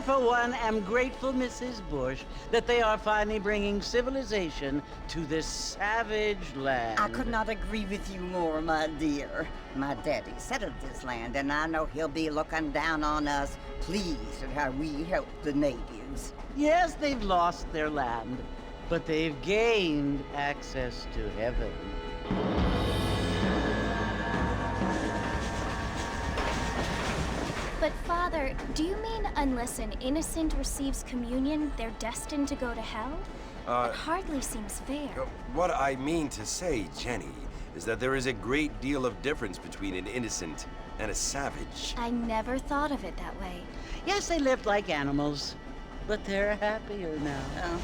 for one, am grateful, Mrs. Bush, that they are finally bringing civilization to this savage land. I could not agree with you more, my dear. My daddy settled this land, and I know he'll be looking down on us, pleased at how we help the natives. Yes, they've lost their land, but they've gained access to heaven. But Father, do you mean unless an innocent receives communion, they're destined to go to hell? That hardly seems fair. What I mean to say, Jenny, is that there is a great deal of difference between an innocent and a savage. I never thought of it that way. Yes, they lived like animals, but they're happier now.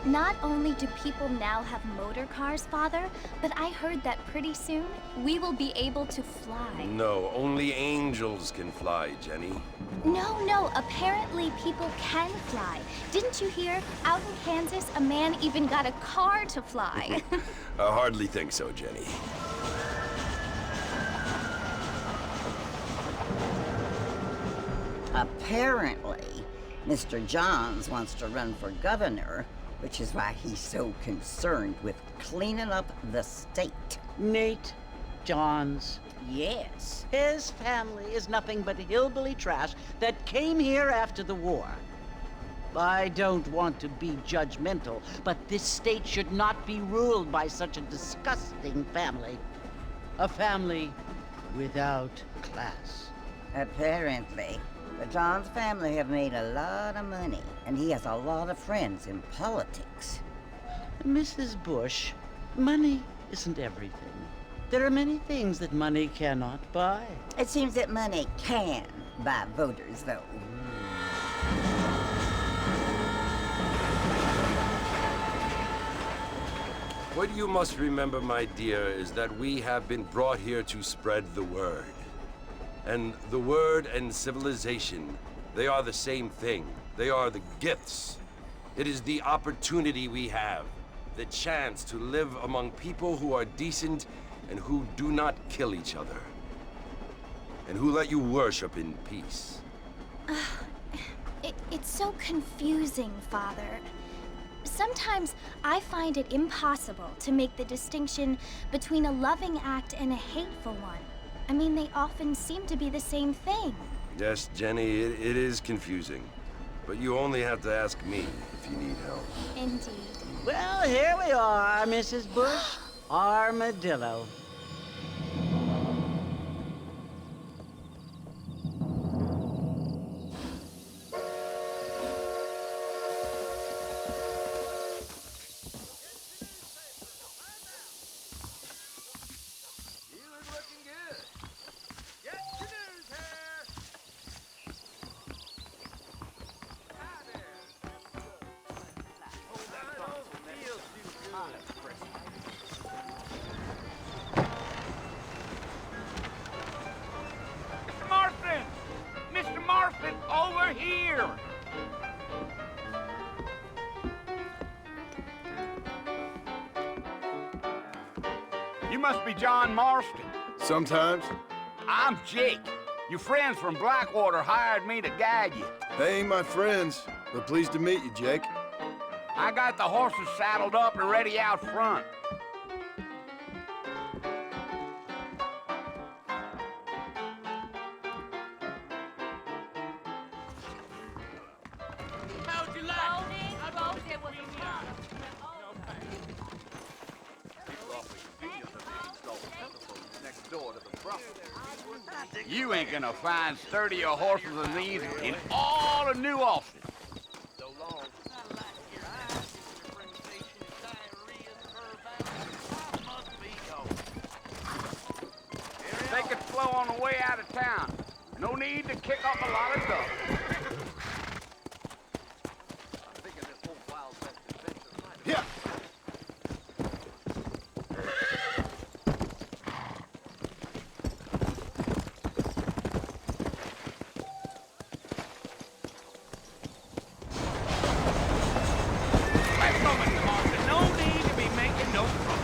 Not only do people now have motor cars, Father, but I heard that pretty soon we will be able to fly. No, only angels can fly, Jenny. No, apparently people can fly. Didn't you hear? Out in Kansas, a man even got a car to fly. I hardly think so, Jenny. Apparently, Mr. Johns wants to run for governor, which is why he's so concerned with cleaning up the state. Nate Johns. Yes. His family is nothing but hillbilly trash that came here after the war. I don't want to be judgmental, but this state should not be ruled by such a disgusting family. A family without class. Apparently. The Johns family have made a lot of money, and he has a lot of friends in politics. Mrs. Bush, money isn't everything. There are many things that money cannot buy. It seems that money can buy voters, though. What you must remember, my dear, is that we have been brought here to spread the word. And the word and civilization, they are the same thing. They are the gifts. It is the opportunity we have, the chance to live among people who are decent and who do not kill each other, and who let you worship in peace. It's so confusing, Father. Sometimes I find it impossible to make the distinction between a loving act and a hateful one. I mean, they often seem to be the same thing. Yes, Jenny, it is confusing. But you only have to ask me if you need help. Indeed. Well, here we are, Mrs. Bush. Armadillo. Mr. Marston, over here! You must be John Marston. Sometimes. I'm Jake. Your friends from Blackwater hired me to guide you. They ain't my friends, but pleased to meet you, Jake. I got the horses saddled up and ready out front. How'd you like it? I wrote it was fun. You ain't gonna find sturdier horses than these in all of New Austin. Take it slow on the way out of town. No need to kick up a lot of dust. Yeah. Let's go, Mr. Marston. No need to be making no trouble.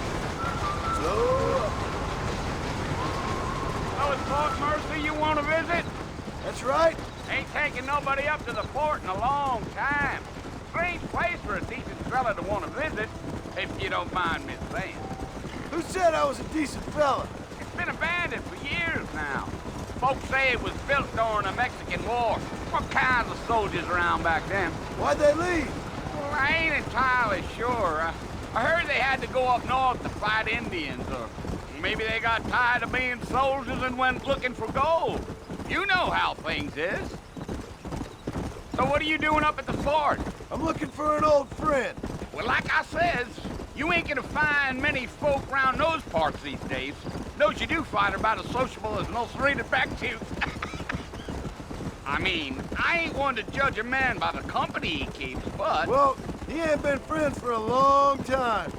right? Ain't taken nobody up to the fort in a long time. Strange place for a decent fella to want to visit, if you don't mind me saying. Who said I was a decent fella? It's been abandoned for years now. Folks say it was built during the Mexican War. What kinds of soldiers around back then? Why'd they leave? Well, I ain't entirely sure. I heard they had to go up north to fight Indians, or maybe they got tired of being soldiers and went looking for gold. You know how things is. So what are you doing up at the fort? I'm looking for an old friend. Well, like I says, you ain't gonna find many folk around those parts these days. Those you do find are about as sociable as an ulcerated back tooth. I mean, I ain't one to judge a man by the company he keeps, but... Well, he ain't been friends for a long time.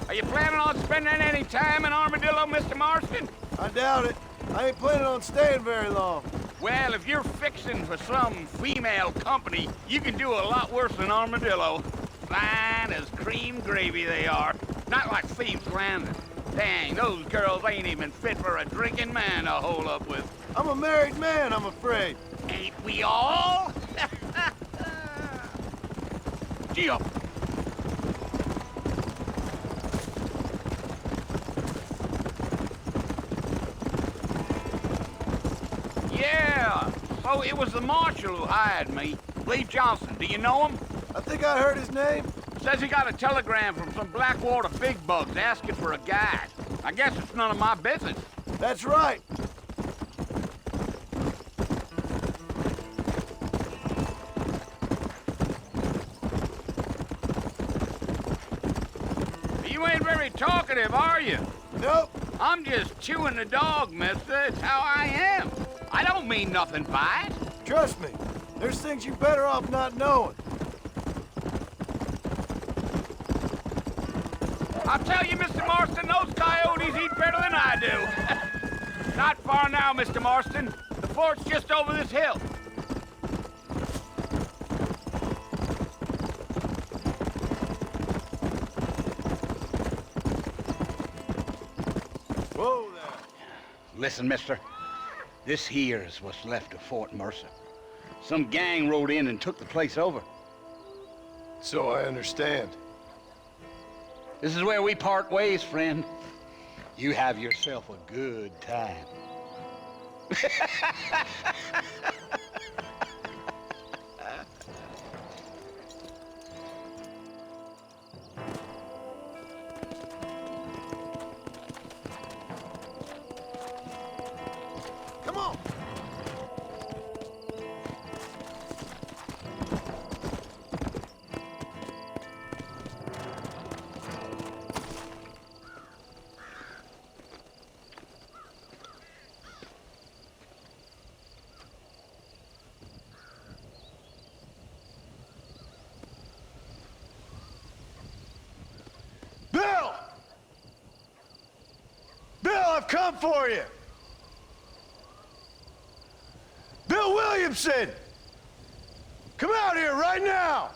Are you planning on spending any time in Armadillo, Mr. Marston? I doubt it. I ain't planning on staying very long. Well, if you're fixing for some female company, you can do a lot worse than Armadillo. Fine as cream gravy they are. Not like Thieves Landing. Dang, those girls ain't even fit for a drinking man to hole up with. I'm a married man, I'm afraid. Ain't we all? Gee up. Yeah, so it was the marshal who hired me. Lee Johnson, do you know him? I think I heard his name. Says he got a telegram from some Blackwater big bugs asking for a guide. I guess it's none of my business. That's right. You ain't very talkative, are you? Nope. I'm just chewing the dog, mister. It's how I am. I don't mean nothing by it. Trust me. There's things you're better off not knowing. I'll tell you, Mr. Marston, those coyotes eat better than I do. Not far now, Mr. Marston. The fort's just over this hill. Whoa there. Listen, mister. This here's what's left of Fort Mercer. Some gang rode in and took the place over. So I understand. This is where we part ways, friend. You have yourself a good time. Come on. Bill! Bill, I've come for you! Bill Williamson! Come out here right now!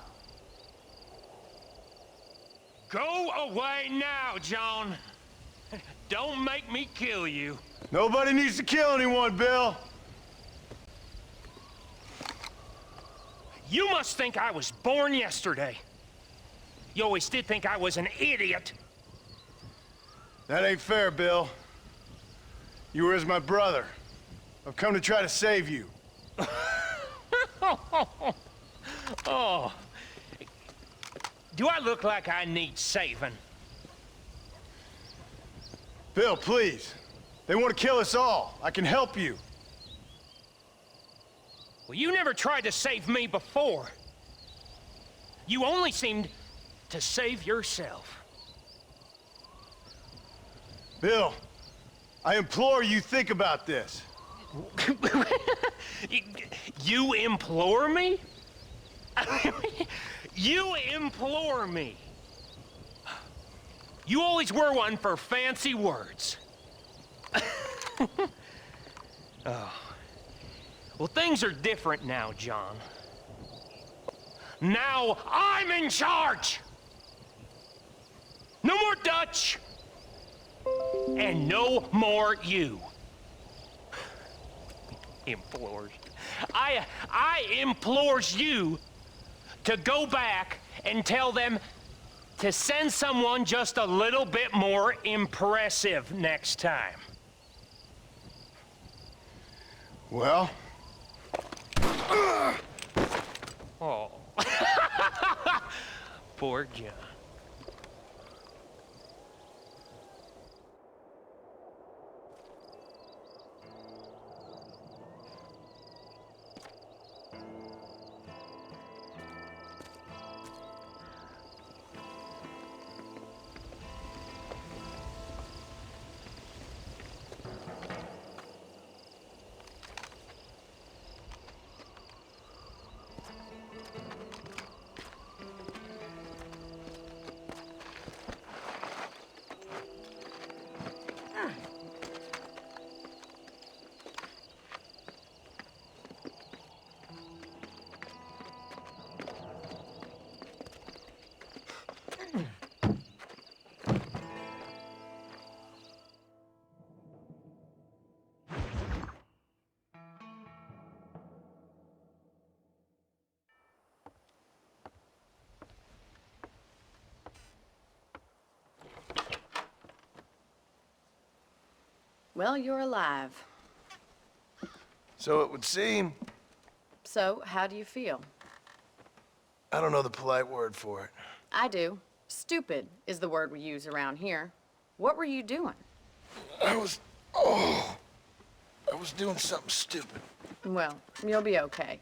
Go away now, John. Don't make me kill you. Nobody needs to kill anyone, Bill. You must think I was born yesterday. You always did think I was an idiot. That ain't fair, Bill. You were as my brother. I've come to try to save you. Oh. Do I look like I need saving? Bill, please. They want to kill us all. I can help you. Well, you never tried to save me before. You only seemed to save yourself. Bill, I implore you think about this. You implore me? You implore me? You always were one for fancy words. Oh. Well, things are different now, John. Now I'm in charge! much. And no more you. Implores. I implores you to go back and tell them to send someone just a little bit more impressive next time. Well? Oh. Poor John. Well, you're alive. So it would seem. So, how do you feel? I don't know the polite word for it. I do. Stupid is the word we use around here. What were you doing? I was doing something stupid. Well, you'll be okay.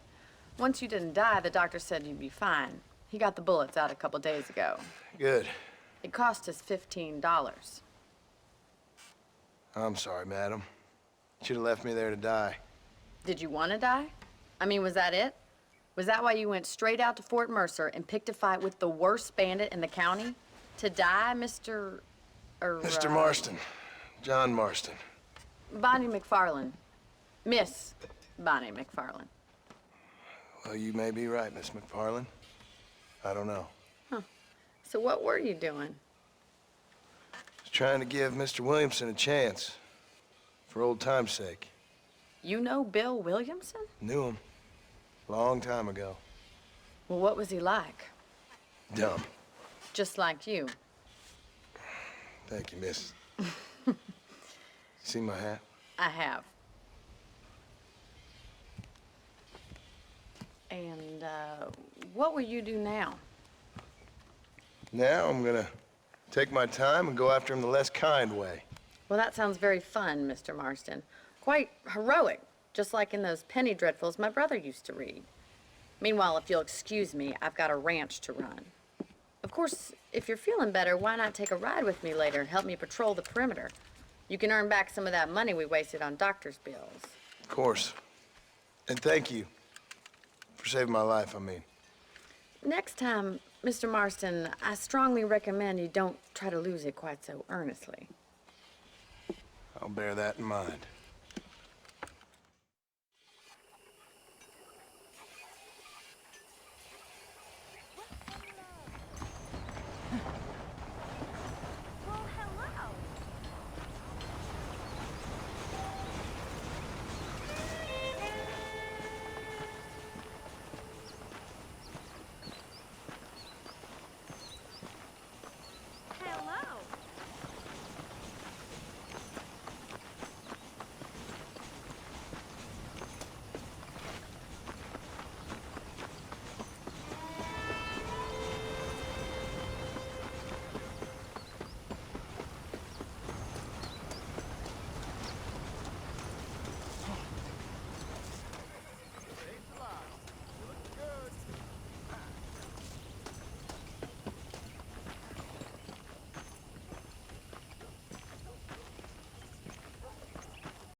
Once you didn't die, the doctor said you'd be fine. He got the bullets out a couple days ago. Good. It cost us $15. I'm sorry, madam. Should have left me there to die. Did you want to die? I mean, was that it? Was that why you went straight out to Fort Mercer and picked a fight with the worst bandit in the county? To die, Mr. Mr. Marston. John Marston. Bonnie McFarland. Miss Bonnie McFarland. Well, you may be right, Miss McFarland. I don't know. So what were you doing? Just trying to give Mr. Williamson a chance. For old time's sake. You know Bill Williamson? Knew him. Long time ago. Well, what was he like? Dumb. Just like you. Thank you, miss. See my hat? I have. And, what will you do now? Now I'm gonna take my time and go after him the less kind way. Well, that sounds very fun, Mr. Marston. Quite heroic, just like in those penny dreadfuls my brother used to read. Meanwhile, if you'll excuse me, I've got a ranch to run. Of course, if you're feeling better, why not take a ride with me later and help me patrol the perimeter? You can earn back some of that money we wasted on doctor's bills. Of course. And thank you for saving my life, I mean. Next time, Mr. Marston, I strongly recommend you don't try to lose it quite so earnestly. I'll bear that in mind.